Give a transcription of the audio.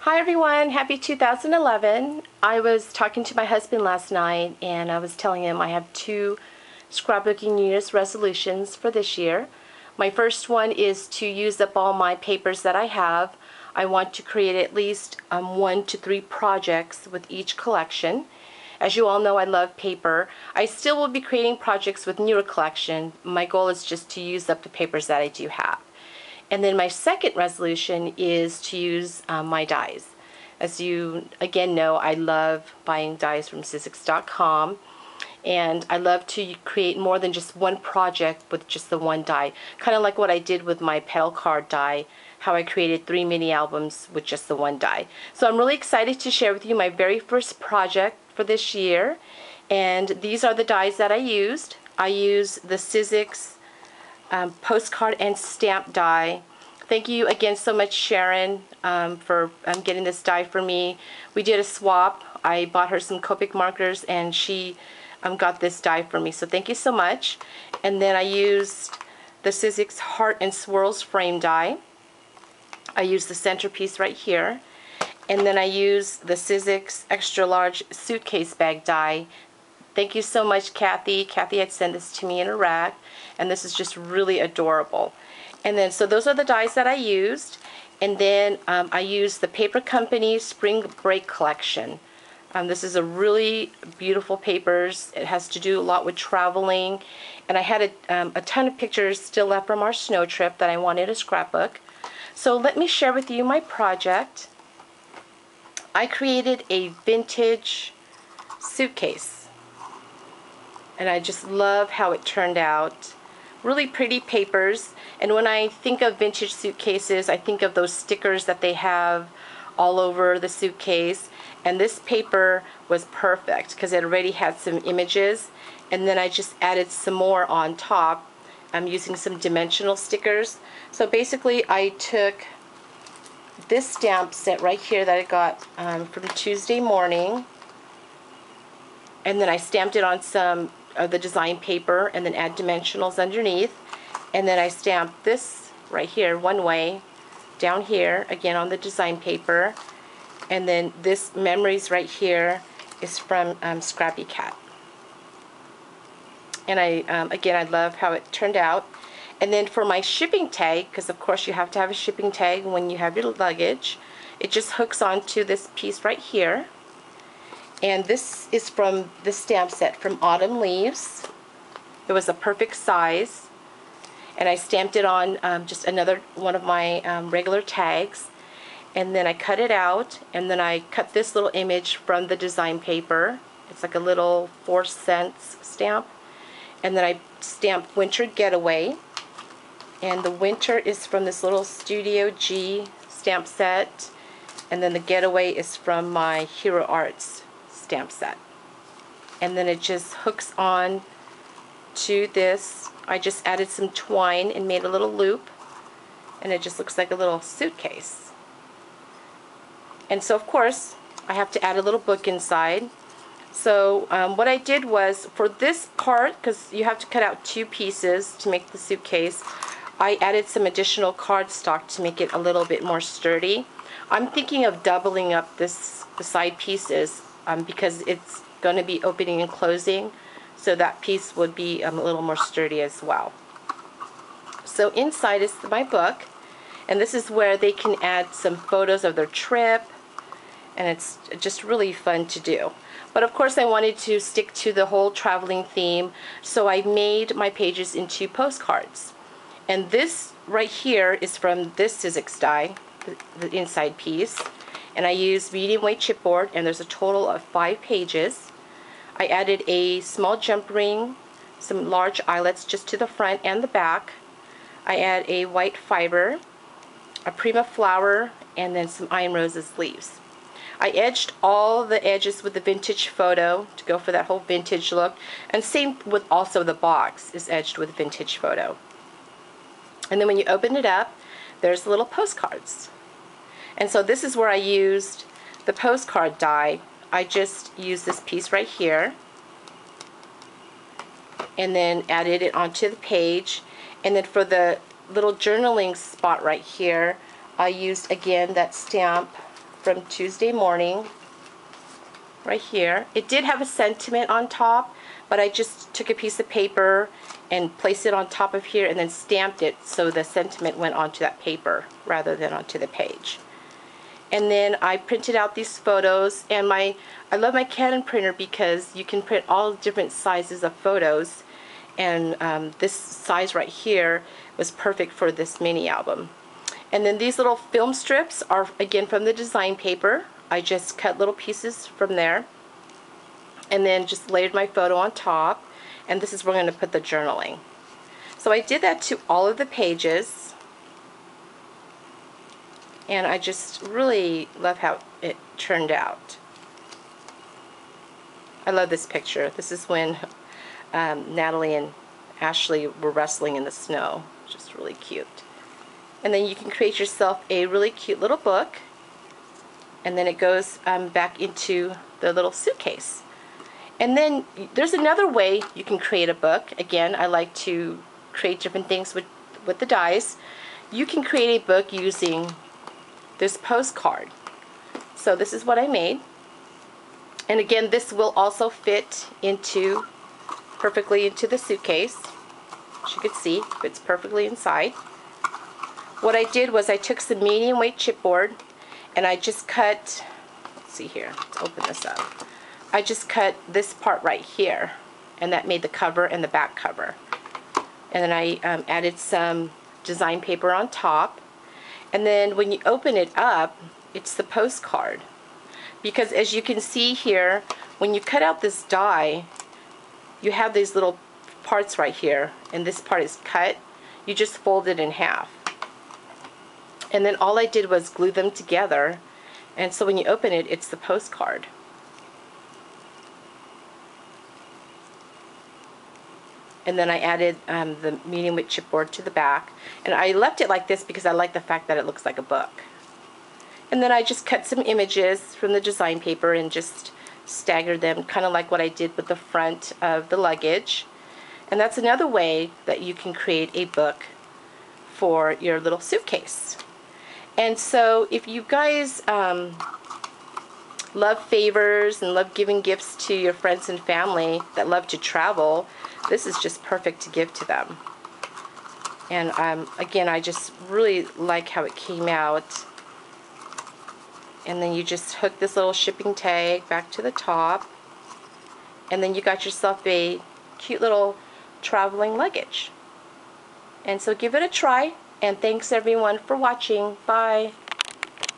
Hi everyone, happy 2011. I was talking to my husband last night and I was telling him I have two scrapbooking New Year's resolutions for this year. My first one is to use up all my papers that I have. I want to create at least 1 to 3 projects with each collection. As you all know, I love paper. I still will be creating projects with newer collection. My goal is just to use up the papers that I do have. And then my second resolution is to use my dies. As you again know, I love buying dies from Suitcase.com, and I love to create more than just one project with just the one die. Kind of like what I did with my pedal card die, how I created 3 mini albums with just the one die. So I'm really excited to share with you my very first project for this year, and these are the dies that I used. I used the Suitcase postcard and stamp die. Thank you again so much, Sharon, for getting this die for me. We did a swap. I bought her some Copic markers and she got this die for me, so thank you so much. And then I used the Suitcase Heart and Swirls frame die. I used the centerpiece right here. And then I used the Suitcase extra large suitcase bag die. Thank you so much, Kathy. Kathy had sent this to me in a rack, and this is just really adorable. And then, so those are the dies that I used. And then I used the Paper Company Spring Break collection. This is a really beautiful papers. It has to do a lot with traveling. And I had a ton of pictures still left from our snow trip that I wanted a scrapbook. So let me share with you my project. I created a vintage suitcase. And I just love how it turned out. Really pretty papers, and when I think of vintage suitcases, I think of those stickers that they have all over the suitcase, and this paper was perfect because it already had some images, and then I just added some more on top. I'm using some dimensional stickers. So basically I took this stamp set right here that I got from Tuesday Morning, and then I stamped it on some of the design paper and then add dimensionals underneath, and then I stamped this right here one way down here again on the design paper, and then this Memories right here is from Scrappy Cat. And again, I love how it turned out. And then for my shipping tag, because of course you have to have a shipping tag when you have your luggage, it just hooks onto this piece right here. And this is from the stamp set from Autumn Leaves. It was a perfect size. And I stamped it on just another one of my regular tags. And then I cut it out, and then I cut this little image from the design paper. It's like a little 4-cent stamp. And then I stamped Winter Getaway. And the winter is from this little Studio G stamp set. And then the Getaway is from my Hero Arts stamp set. And then it just hooks on to this. I just added some twine and made a little loop, and it just looks like a little suitcase. And so of course I have to add a little book inside. So what I did was, for this part, because you have to cut out 2 pieces to make the suitcase, I added some additional cardstock to make it a little bit more sturdy. I'm thinking of doubling up the side pieces because it's going to be opening and closing, so that piece would be a little more sturdy as well. So inside is my book, and this is where they can add some photos of their trip, and it's just really fun to do. But of course I wanted to stick to the whole traveling theme, so I made my pages into postcards. And this right here is from this Suitcase die, the inside piece. And I used medium weight chipboard, and there's a total of 5 pages. I added a small jump ring, some large eyelets just to the front and the back. I add a white fiber, a Prima flower, and then some Iron Roses leaves. I edged all the edges with the vintage photo to go for that whole vintage look, and same with also the box is edged with vintage photo. And then when you open it up, there's little postcards. And so this is where I used the postcard die. I just used this piece right here and then added it onto the page. And then for the little journaling spot right here, I used again that stamp from Tuesday morning, right here. It did have a sentiment on top, but I just took a piece of paper and placed it on top of here and then stamped it so the sentiment went onto that paper rather than onto the page. And then I printed out these photos, and I love my Canon printer because you can print all different sizes of photos, and this size right here was perfect for this mini album. And then these little film strips are again from the design paper. I just cut little pieces from there and then just layered my photo on top, and this is where I'm going to put the journaling. So I did that to all of the pages, and I just really love how it turned out. I love this picture. This is when Natalie and Ashley were wrestling in the snow. Just really cute. And then you can create yourself a really cute little book, and then it goes back into the little suitcase. And then there's another way you can create a book. Again, I like to create different things with the dies. You can create a book using this postcard. So this is what I made. And again, this will also fit perfectly into the suitcase. As you can see, it fits perfectly inside. What I did was I took some medium weight chipboard and I just cut, let's see here, let's open this up. I just cut this part right here, and that made the cover and the back cover. And then I added some design paper on top. And then when you open it up, it's the postcard. Because as you can see here, when you cut out this die, you have these little parts right here, and this part is cut. You just fold it in half. And then all I did was glue them together, and so when you open it, it's the postcard. And then I added the medium weight chipboard to the back, and I left it like this because I like the fact that it looks like a book. And then I just cut some images from the design paper and just staggered them, kind of like what I did with the front of the luggage. And that's another way that you can create a book for your little suitcase. And so if you guys love favors and love giving gifts to your friends and family that love to travel, this is just perfect to give to them. And again, I just really like how it came out. And then you just hook this little shipping tag back to the top, and then you got yourself a cute little traveling luggage. And so give it a try, and thanks everyone for watching. Bye.